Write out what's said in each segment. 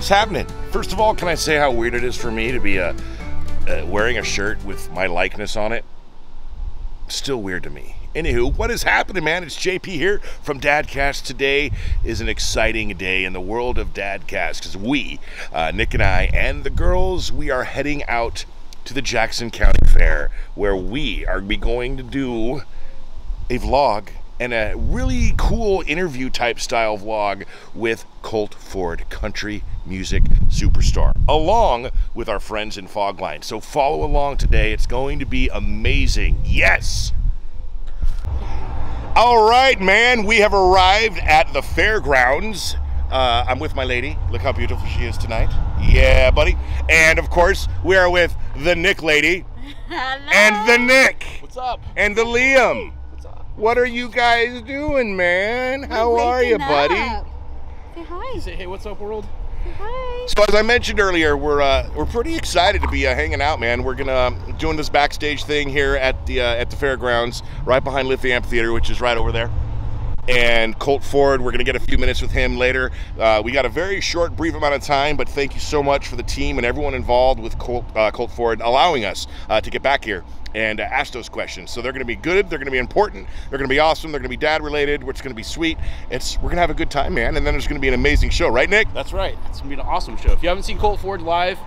What's happening? First of all, can I say how weird it is for me to be wearing a shirt with my likeness on it? Still weird to me. Anywho, what is happening, man? It's JP here from Dadcast. Today is an exciting day in the world of Dadcast because we, Nick and I, and the girls, we are heading out to the Jackson County Fair where we are going to do a vlog and a really cool interview type style vlog with Colt Ford, country music superstar, along with our friends in Fogline. So follow along today. It's going to be amazing. Yes! All right, man, we have arrived at the fairgrounds. I'm with my lady. Look how beautiful she is tonight. Yeah, buddy. And of course, we are with the Nick lady. Hello. And the Nick. What's up? And the Liam. What's up? What are you guys doing, man? How are you, buddy? Say hi. You say, hey, what's up, world? Say hi. So as I mentioned earlier, we're pretty excited to be hanging out, man. We're doing this backstage thing here at the fairgrounds, right behind Liffey Amphitheater, which is right over there. And Colt Ford, we're gonna get a few minutes with him later. We got a very short, brief amount of time, but thank you so much for the team and everyone involved with Colt Ford allowing us to get back here and ask those questions. So they're gonna be good, they're gonna be important, they're gonna be awesome, they're gonna be dad related, which is gonna be sweet. We're gonna have a good time, man, and then there's gonna be an amazing show, right, Nick? That's right. It's gonna be an awesome show. If you haven't seen Colt Ford live,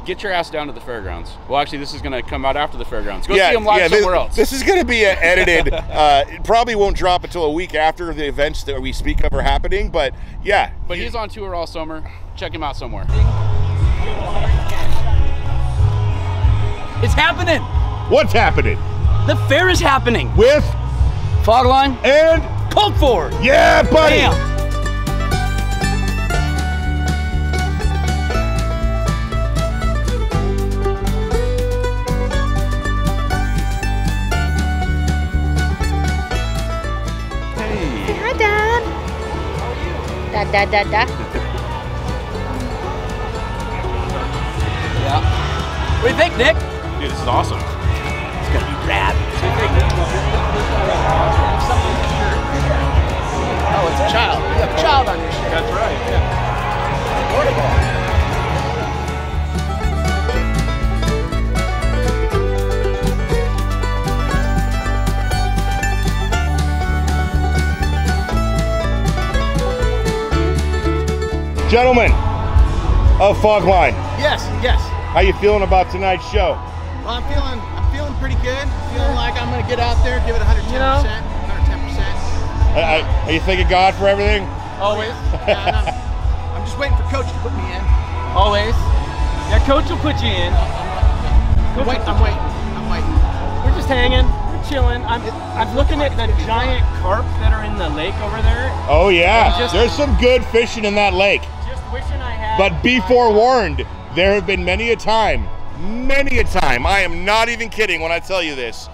get your ass down to the fairgrounds. Well, actually, this is gonna come out after the fairgrounds. Go see him live somewhere else. This is gonna be edited. It probably won't drop until a week after the events that we speak of are happening, but yeah. But he's on tour all summer. Check him out somewhere. It's happening. What's happening? The fair is happening. With Fogline and Colt Ford. yeah, buddy. Bam. Say hi, Dad. How are you? Dad. Yeah. What do you think, Nick? Dude, this is awesome. It's gonna be rad. Oh, it's a child. You have a child on your shirt. That's right. Yeah. Gentlemen of Fogline, Yes. how you feeling about tonight's show? Well, I'm feeling pretty good. Feeling like I'm gonna get out there, give it 110%. 110%. Are you thanking God for everything? Always. Yeah, I'm just waiting for Coach to put me in. Always. Yeah, Coach will put you in. I'm waiting. We're just hanging. We're chilling. I'm looking at the giant carp that are in the lake over there. Oh yeah, Just- there's some good fishing in that lake. Just wishing I had. But be forewarned, there have been many a time, I am not even kidding when I tell you this,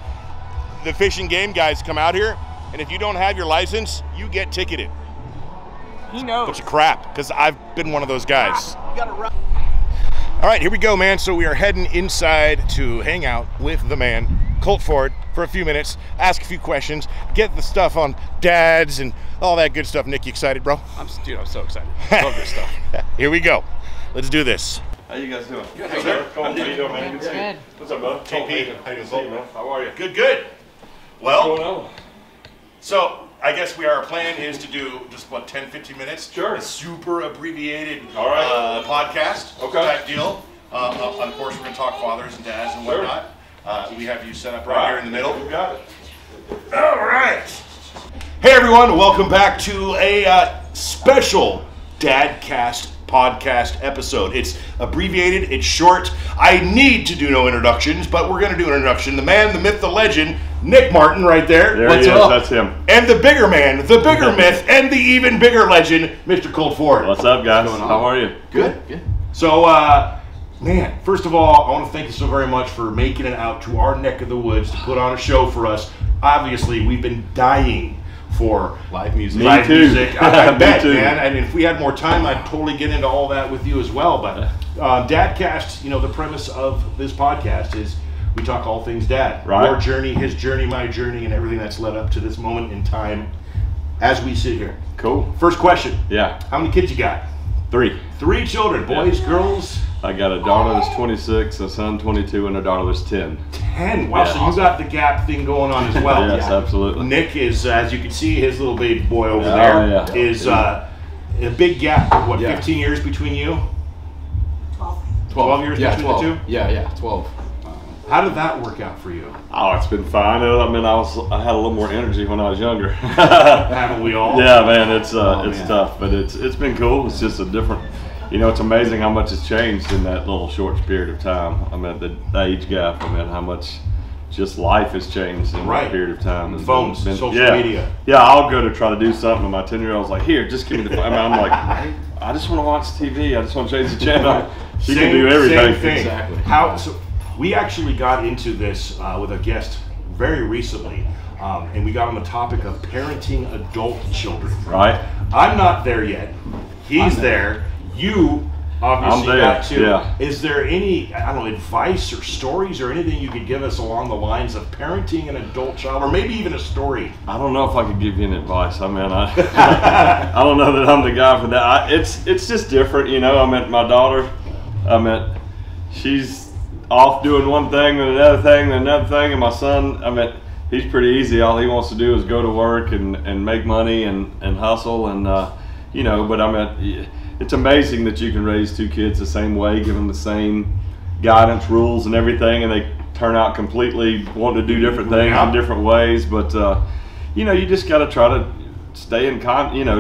the fishing game guys come out here, and if you don't have your license, you get ticketed. He knows. Bunch of crap, because I've been one of those guys. You gotta run. All right, here we go, man. So we are heading inside to hang out with the man, Colt Ford, for a few minutes, ask a few questions, get the stuff on dads and all that good stuff. Nick, you excited, bro? Dude, I'm so excited. Love this stuff. Here we go. Let's do this. How you guys doing? Good. How you doing? How you doing, man? Good to see you. Good. What's up, bud? JP, how you doing, man? How are you? Good. What's going Well, on? so I guess our plan is to do just, 10, 15 minutes? Sure. A super abbreviated All right. podcast Okay. type deal. Of course, we're going to talk fathers and dads and Sure. whatnot. We have you set up right here in the middle. You got it. All right. Hey, everyone. Welcome back to a special Dadcast podcast episode. It's abbreviated. It's short. I need to do no introductions, but we're going to do an introduction. The man, the myth, the legend, Nick Martin right there. There What's he is. up? That's him. And the bigger man, the bigger myth, and the even bigger legend, Mr. Colt Ford. What's up, guys? going on? How are you? Good. So, man, first of all, I want to thank you so very much for making it out to our neck of the woods to put on a show for us. Obviously, we've been dying for Live music. Me live too. music. I Me bet, too. man. And if we had more time, I'd totally get into all that with you as well. But Dadcast, the premise of this podcast is we talk all things dad. Right. Your journey, his journey, my journey, and everything that's led up to this moment in time as we sit here. Cool. First question. Yeah. How many kids you got? 3. 3 children, boys, girls. I got a daughter that's 26, a son 22, and a daughter that's 10. 10. Wow, Yeah. so you got the gap thing going on as well. Yes, absolutely. Nick is, as you can see, his little baby boy over Oh, there yeah. is a big gap. What, Yeah. 15 years between you? 12 years yeah, between 12. the two? Yeah, 12. How did that work out for you? Oh, it's been fine. I mean, I had a little more energy when I was younger. Haven't we all? Yeah, man, it's man. tough, but it's been cool. It's just a different, it's amazing how much has changed in that little short period of time. I mean, the age gap. I mean, how much just life has changed in that period of time. And Phones, social media. Yeah, I'll go to try to do something, and my 10-year-old's like, "Here, just give me the phone." I mean, I'm like, I just want to watch TV. I just want to change the channel. She can do everything. Same thing. Exactly. So we actually got into this with a guest very recently, and we got on the topic of parenting adult children. Right. I'm not there yet. He's there. You obviously I'm there, got to. yeah. Is there any, I don't know, advice or stories or anything you could give us along the lines of parenting an adult child, or maybe even a story? I don't know if I could give you any advice. I mean, I don't know that I'm the guy for that. It's just different, I mean, my daughter, she's off doing one thing and another thing and another thing, and my son, he's pretty easy. All he wants to do is go to work and make money and hustle, and but it's amazing that you can raise 2 kids the same way, give them the same guidance, rules, and everything, and they turn out completely wanting to do different things in different ways. But you just got to try to stay in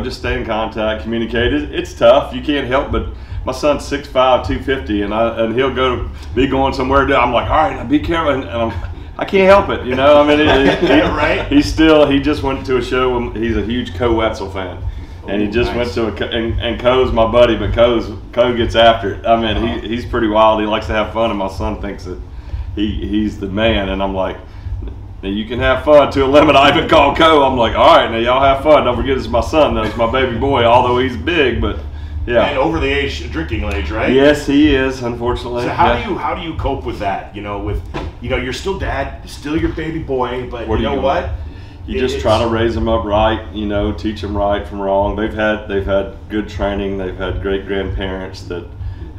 stay in contact, communicate. It's tough. You can't help but. My son's 6'5", 250, and he'll be going somewhere. I'm like, all right, now be careful, and I can't help it, I mean, Right? He just went to a show. He's a huge Co Wetzel fan, and he just went to and Co's my buddy, but Co gets after it. I mean, he's pretty wild. He likes to have fun, and my son thinks that he's the man. And I'm like, now you can have fun to a limit. I even call Co. I'm like, all right, now y'all have fun. Don't forget it's my son. That's my baby boy, although he's big, but. Yeah. And over the drinking age, right? Yes, he is, unfortunately. So how do you cope with that? You're still dad, still your baby boy, but you know what? You just try to raise them up right, teach them right from wrong. They've had good training. They've had great grandparents that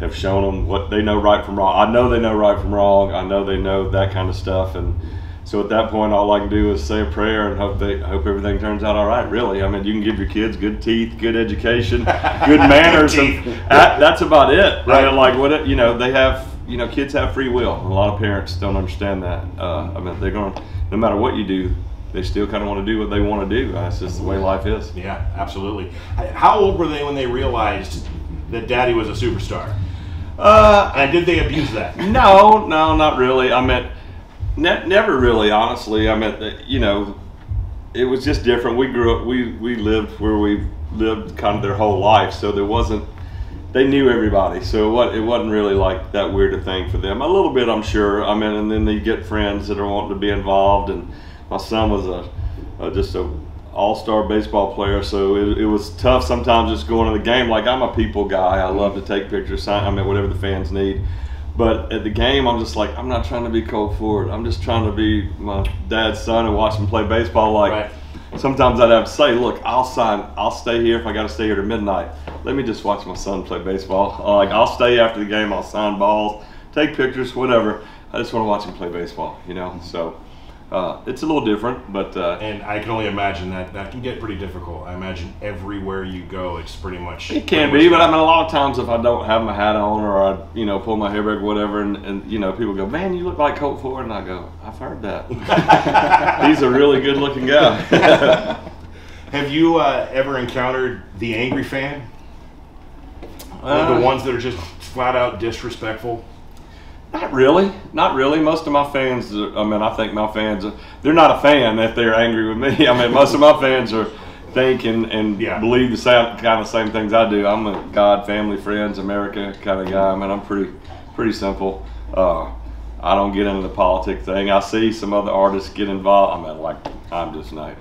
have shown them what they know right from wrong. I know they know right from wrong. I know they know that kind of stuff, and so at that point, all I can do is say a prayer and hope everything turns out all right. Really, I mean, you can give your kids good teeth, good education, good manners, and that's about it. Right? I mean, like they have, kids have free will. And a lot of parents don't understand that. I mean, they're going, no matter what you do, they still kind of want to do what they want to do. That's just the way life is. Yeah, absolutely. How old were they when they realized that Daddy was a superstar? And did they abuse that? No, not really. I mean. Never really, honestly. I mean, it was just different. We grew up, we lived where we lived kind of their whole life, so they knew everybody, so it wasn't really like that weird a thing for them. A little bit, I'm sure. I mean, and then they get friends that are wanting to be involved, and my son was just a all-star baseball player, so it was tough sometimes just going to the game. Like, I'm a people guy. I love to take pictures, whatever the fans need. But at the game, I'm just like, I'm not trying to be Colt Ford. I'm just trying to be my dad's son and watch him play baseball. Like, sometimes I'd have to say, look, I'll stay here if I got to stay here to midnight. Let me just watch my son play baseball. Like, I'll stay after the game. I'll sign balls, take pictures, whatever. I just want to watch him play baseball, So it's a little different, but and I can only imagine that can get pretty difficult. I imagine everywhere you go, it's pretty much. It can be, but I mean, a lot of times if I don't have my hat on or I, pull my hair back, whatever, and people go, man, you look like Colt Ford, and I go, I've heard that. He's a really good-looking guy. Have you ever encountered the angry fan? The ones that are just flat out disrespectful? Not really. Most of my fans, I think my fans, they're not a fan if they're angry with me. I mean, most of my fans think and believe the same things I do. I'm a God, family, friends, America kind of guy. I mean, I'm pretty simple. I don't get into the politics thing. I see some other artists get involved. I'm just not,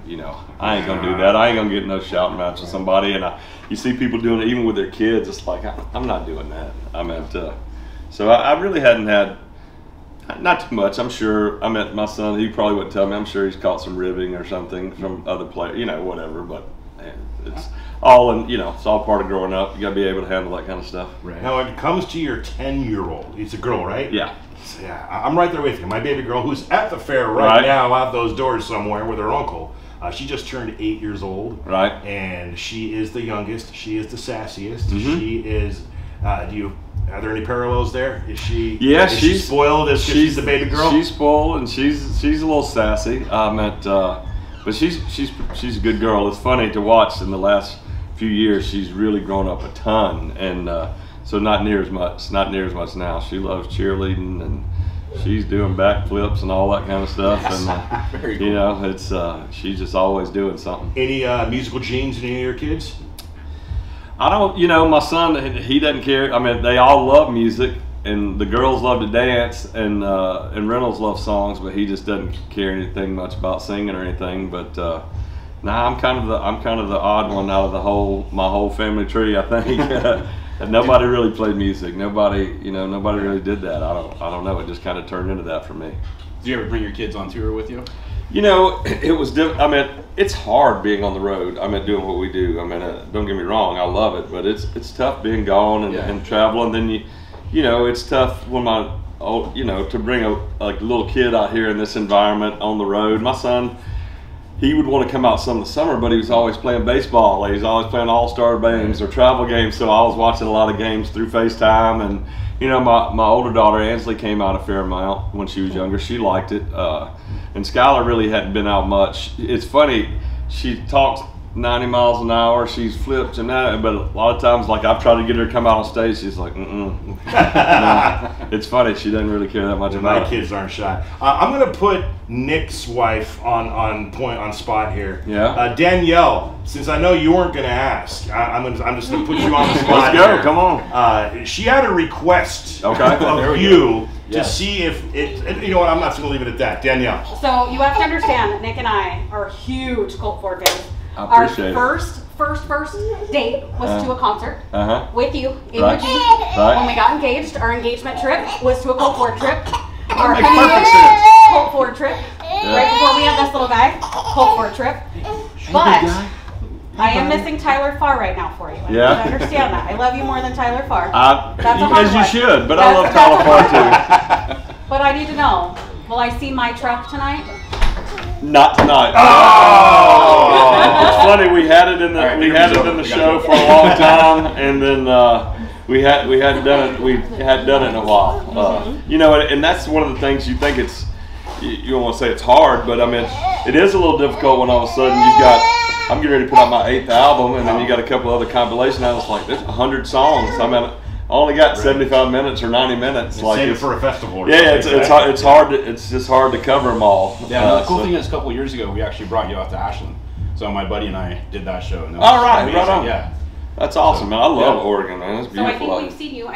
I ain't gonna do that. I ain't gonna get no shouting match with somebody. And you see people doing it even with their kids. It's like, I'm not doing that. So I really hadn't had, not too much. I'm sure, my son, he probably wouldn't tell me. I'm sure he's caught some ribbing or something from other players, whatever. But it's all in, it's all part of growing up. You got to be able to handle that kind of stuff. Right. Now, when it comes to your 10-year-old, it's a girl, right? Yeah. Yeah, I'm right there with you. My baby girl, who's at the fair right now, out those doors somewhere with her uncle. She just turned 8 years old. Right. And she is the youngest. She is the sassiest. Mm-hmm. She is. Are there any parallels there? Is she? Yeah, is she spoiled as she's the baby girl. She's spoiled and she's a little sassy. But she's a good girl. It's funny to watch. In the last few years, she's really grown up a ton, and so not near as much now. She loves cheerleading and she's doing backflips and all that kind of stuff. And Very cool. it's she's just always doing something. Any musical genes in any of your kids? I don't, my son, he doesn't care. I mean, they all love music, and the girls love to dance, and Reynolds loves songs, but he just doesn't care anything much about singing or anything. But I'm kind of the odd one out of my whole family tree, I think. And nobody really played music. Nobody really did that. I don't know. It just kind of turned into that for me. Do you ever bring your kids on tour with you? It was different. I mean, it's hard being on the road. I mean, doing what we do. I mean, don't get me wrong, I love it, but it's tough being gone and traveling. Then it's tough when to bring a little kid out here in this environment on the road. My son, he would want to come out some of the summer, but he was always playing baseball. He was always playing all-star games or travel games, so I was watching a lot of games through FaceTime. And my older daughter Ansley came out a fair amount when she was younger. She liked it. And Skylar really hadn't been out much. It's funny, she talks 90 miles an hour, she's flipped and that, but a lot of times, like, I've tried to get her to come out on stage, she's like, no. It's funny, she doesn't really care that much about it. My kids aren't shy. I'm going to put Nick's wife on spot here. Yeah. Danielle, since I know you weren't going to ask, I'm just going to put you on the spot. Let's go, here. come on. She had a request of you to see if it, you know what, I'm not going to leave it at that. Danielle. So you have to understand that Nick and I are huge Colt Ford fans. I appreciate Our first date was to a concert with you in Right. Eugene. Right. When we got engaged, our engagement trip was to a Colt Ford trip. Our makes perfect honeymoon Colt Ford trip. Right before we had this little guy, Colt Ford trip. But I am missing Tyler Farr right now for you. I Yeah. need to understand that. I love you more than Tyler Farr. That's a as you hard one. should, but I love Tyler Farr too. But I need to know, will I see my truck tonight? Not tonight. Oh! It's funny. We had it in the show for a long time, and then we hadn't done it. We hadn't done it in a while. And that's one of the things you think it's. You don't want to say it's hard, but I mean, it is a little difficult when all of a sudden you've got. I'm getting ready to put out my 8th album, and then you got a couple other compilation albums. Like there's 100 songs. I mean, I only got 75 minutes or 90 minutes. Save it for a festival. Or it's hard. It's just hard to cover them all. Yeah. The cool thing is, a couple years ago, we actually brought you out to Ashland. So my buddy and I did that show. And it was amazing. Right on. Yeah. That's awesome, man. I love Oregon, man. It's So I beautiful. think we've seen you,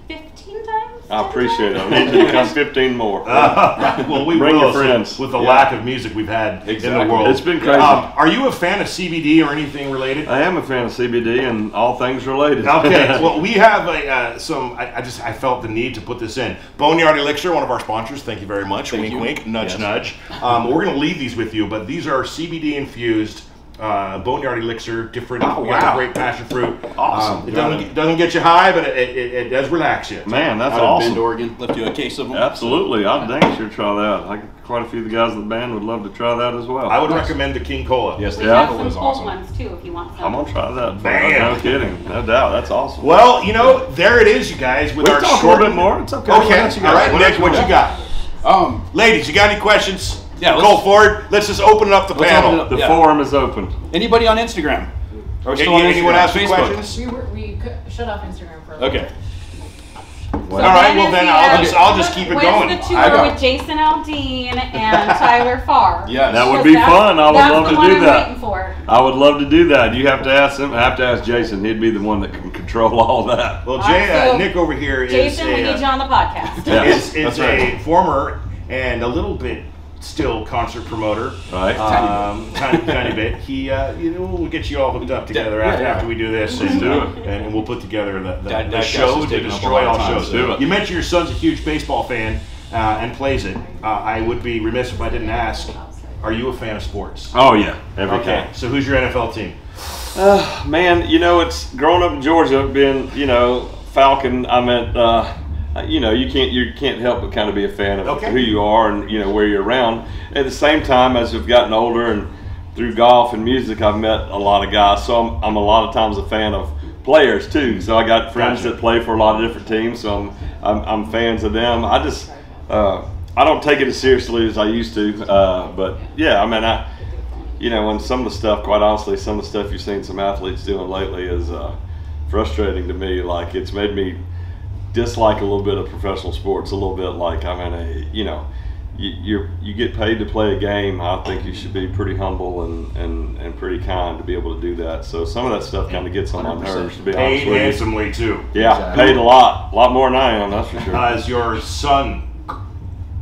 15 times? I appreciate it. I need you to come 15 more. Well, we Bring will, your friends. with the lack of music we've had in the world. It's been crazy. Are you a fan of CBD or anything related? I am a fan of CBD and all things related. Okay, well, we have I felt the need to put this in. Boneyard Elixir, one of our sponsors, thank you very much. Thank wink, you. wink, nudge, nudge. We're going to leave these with you, but these are CBD infused. Boneyard Elixir, different. We got great passion fruit. Awesome. It doesn't get you high, but it does relax you. Man, that's Out of awesome. Bend, Oregon, left you a case of them. Absolutely. I'd dang sure try that. Quite a few of the guys in the band would love to try that as well. I would recommend the King Cola. Yes, We the have apple some was cold awesome. ones too if you want some. I'm gonna try that. Bam. No kidding. No doubt. That's awesome. Well, there it is, you guys. With We'll our talk a short little bit more. It's okay. Okay. What you All got? right, Nick, what you got? Ladies, you got any questions? Yeah, Colt Ford. Let's just open up the Let's panel. open it up. The Yeah. forum is open. Anybody on Instagram? Are we still on Anyone Instagram? have some Facebook? questions? We shut off Instagram for a little Okay. All right. Well, then I'll just keep it going. When's the I tour got- with Jason Aldean and Tyler Farr? Yes. That would Because be that's- fun. I would that's love the to one do I'm that. waiting for. I would love to do that. You have to ask him. I have to ask Jason. He'd be the one that can control all that. Well, So, Nick over here is Jason, we need you on the podcast. Yeah, is that's a right. former and a little bit still concert promoter. Right. Tiny bit. He, we'll get you all hooked up together after we do this. Let's and, do it. And we'll put together the Dadcast show is to taking up a destroy lot of all time, shows. so- Do it. You mentioned your son's a huge baseball fan and plays it. I would be remiss if I didn't ask, are you a fan of sports? Oh yeah. Every Okay, time. so who's your NFL team? Man, it's growing up in Georgia, being Falcon. I meant you can't help but kind of be a fan of who you are and where you're around. At the same time, as I've gotten older and through golf and music, I've met a lot of guys. So I'm a lot of times a fan of players too. So I got friends that play for a lot of different teams. So I'm fans of them. I just I don't take it as seriously as I used to. But yeah, I mean when some of the stuff, quite honestly, some of the stuff you've seen some athletes doing lately is frustrating to me. Like, it's made me dislike a little bit of professional sports. A little bit like, you get paid to play a game. I think you should be pretty humble and pretty kind to be able to do that. So some of that stuff kind of gets on my nerves, to be honest with you. Paid handsomely too. Yeah, paid a lot more than I am. That's for sure. Is your son?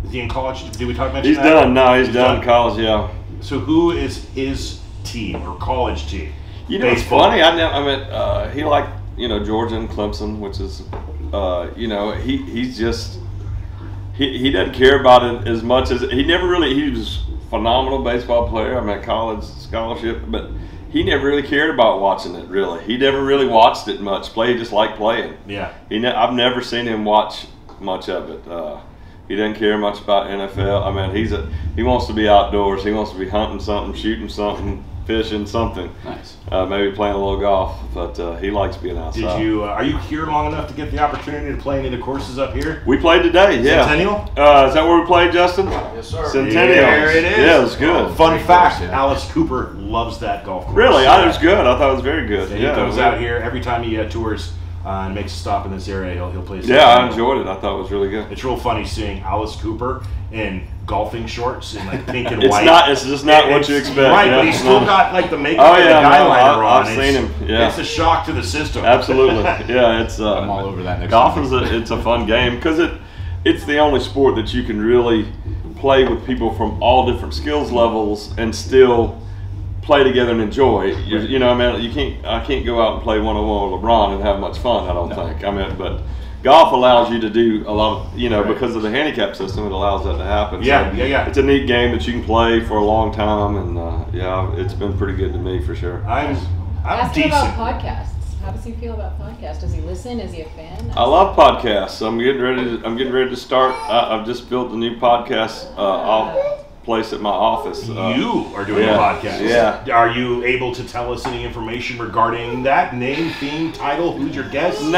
Is he in college? Did we talk about that? He's done. No, he's done college. Yeah. So who is his team or college team? It's funny. He liked Georgia and Clemson, which is he's just he doesn't care about it as much as he was a phenomenal baseball player. College scholarship, but he never really cared about watching it. Really, he never really watched it much. He just liked playing. Yeah. I've never seen him watch much of it. He doesn't care much about NFL. He wants to be outdoors. He wants to be hunting something, shooting something, fishing something. Nice. Maybe playing a little golf, but he likes being outside. Are you here long enough to get the opportunity to play any of the courses up here? We played today, yeah. Centennial? Is that where we played, Justin? Yes, sir. Centennial. There it is. Yeah, it was good. Fun fact, Alice Cooper loves that golf course. Really? It was good. I thought it was very good. He comes out here every time he tours and makes a stop in this area. He'll play. Yeah, I enjoyed it. I thought it was really good. It's real funny seeing Alice Cooper in golfing shorts and like pink and it's white. It's just not what you expect. Right, but he's still got like the makeup and the guy on. I've seen him. Yeah. It's a shock to the system. Absolutely. Yeah, it's. I'm all over that next golf it's a fun game because it's the only sport that you can really play with people from all different skills levels and still play together and enjoy. I can't go out and play one-on-one with LeBron and have much fun. I don't think. But golf allows you to do a lot of, because of the handicap system, it allows that to happen. Yeah, so yeah. It's a neat game that you can play for a long time, and it's been pretty good to me for sure. I'm Ask decent. him about podcasts. How does he feel about podcasts? Does he listen? Is he a fan? I love podcasts. I'm getting ready to start. I've just built a new podcast place at my office. You are doing a podcast. Yeah. Are you able to tell us any information regarding that? Name, theme, title, who's your guest? The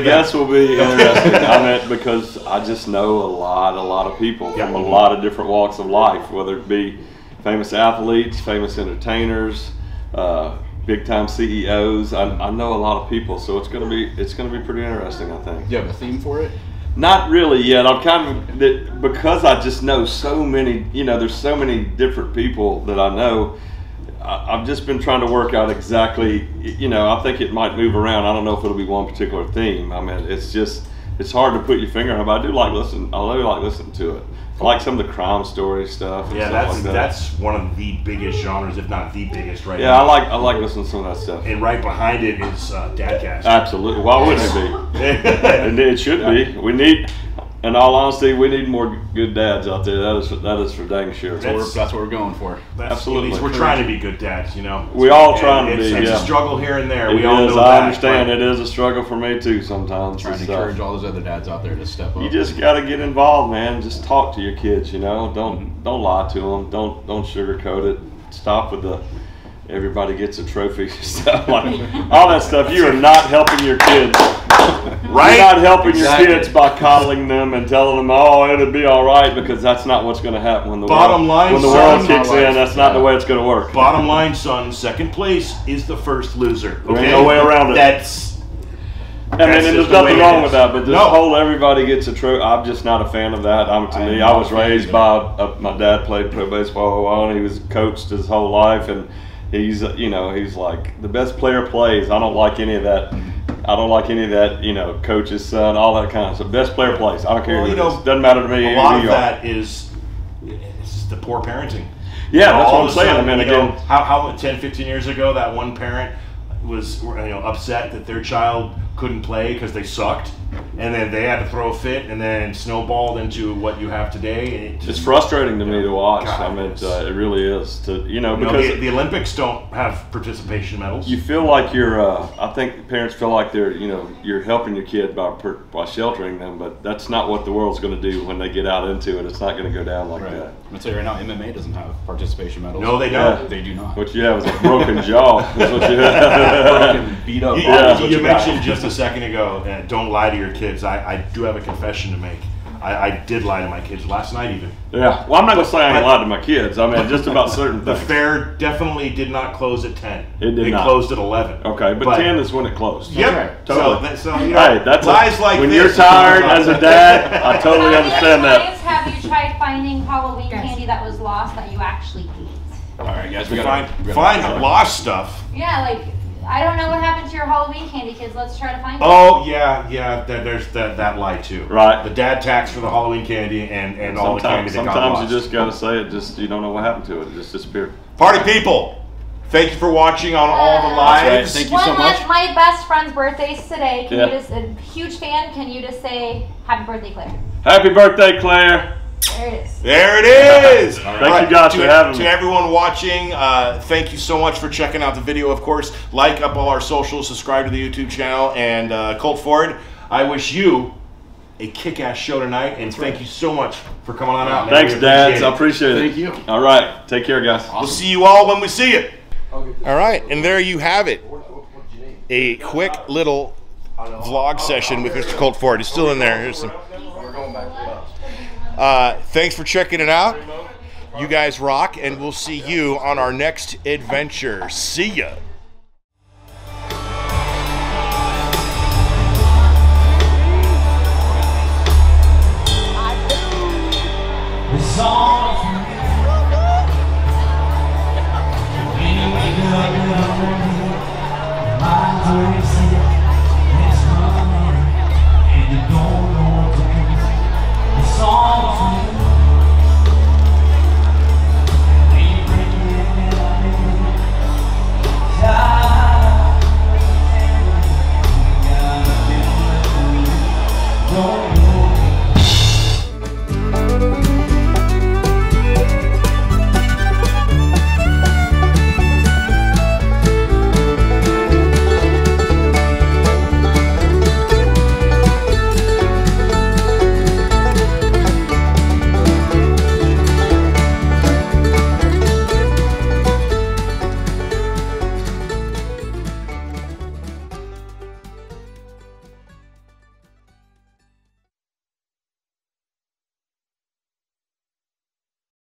guest will be interesting. Because I just know a lot of people from a lot of different walks of life, whether it be famous athletes, famous entertainers, big time CEOs. I know a lot of people, so it's gonna be pretty interesting, I think. Do you have a theme for it? Not really yet. I'm because I just know so many, there's so many different people that I know. I've just been trying to work out exactly, I think it might move around. I don't know if it'll be one particular theme. It's hard to put your finger on it, but I do like listening to it. I like some of the crime story stuff. Yeah, that's one of the biggest genres, if not the biggest, right now. Yeah, I like listening to some of that stuff. And right behind it is Dadcast. Absolutely. Why wouldn't it be? And it should be. We need, in all honesty, we need more good dads out there. That is for dang sure. That's what we're going for. Absolutely. At least we're trying to be good dads, We all trying to be. It's a struggle here and there. We all know that. I understand. It is a struggle for me too sometimes. Trying to encourage all those other dads out there to step up. You just got to get involved, man. Just talk to your kids. Don't lie to them. Don't sugarcoat it. Stop with the everybody gets a trophy stuff, like all that stuff. You are not helping your kids. Right? You're not helping your kids by coddling them and telling them, "Oh, it'll be all right," because that's not what's going to happen when the world kicks in. That's not the way it's going to work. Bottom line, son, second place is the first loser. Okay? There ain't no way around it. There's nothing wrong with that, but this whole everybody gets a trophy, I'm just not a fan of that. I was raised by, my dad played pro baseball a while, and he was coached his whole life, and he's like, the best player plays. I don't like any of that. Coach's son, all that kind of stuff. Best player plays. I don't care. Doesn't matter to me. A lot of that is the poor parenting. Yeah, that's what I'm saying. How 10, 15 years ago, that one parent was upset that their child couldn't play because they sucked. and then they had to throw a fit, and then snowballed into what you have today. It's frustrating to me to watch. God, I mean, it really is. Because the Olympics don't have participation medals. You feel like you're. I think parents feel like they're. You're helping your kid by sheltering them, but that's not what the world's going to do when they get out into it. It's not going to go down like that. I'm gonna tell you right now, MMA doesn't have participation medals. No, they don't. Yeah, they do not. What you have is a broken jaw. That's what you have. Broken, beat up. You mentioned just a second ago, don't lie to your kids. I do have a confession to make. I did lie to my kids last night even. Yeah. Well, I'm not going to say I ain't lied to my kids. I mean, just about certain The things. fair definitely did not close at 10. It did not. It closed at 11. Okay, but 10 is when it closed. Yep. Right. Totally. So hey, that's lies like when this. you're tired as a dad, I totally understand How many that. times have you tried finding Halloween candy that was lost that you actually ate? All right, guys, we Find gotta lost stuff. Yeah, like, I don't know what happened to your Halloween candy, kids. Let's try to find it. Oh yeah. There's that lie too. Right. The dad tax for the Halloween candy and all the candy that got Sometimes lost. you just got to say it. Just you don't know what happened to it. It just disappeared. Party people, thank you for watching on all the That's right. lives. Thank you so One much. of my best friend's birthdays today. Can Yeah. you just, a huge fan, can you just say happy birthday, Claire? Happy birthday, Claire. There it is. There it is. Thank you guys for having me. To everyone watching, thank you so much for checking out the video. Of course, like up all our socials, subscribe to the YouTube channel, and Colt Ford, I wish you a kick-ass show tonight, and thank you so much for coming on out. Thanks, We dads. appreciate I appreciate it. Thank you. All right. Take care, guys. We'll see you all when we see you. All right, and there you have it. A quick little vlog session with Mr. Colt Ford. He's still in there. Here's some. Thanks for checking it out. You guys rock, and we'll see you on our next adventure. See ya.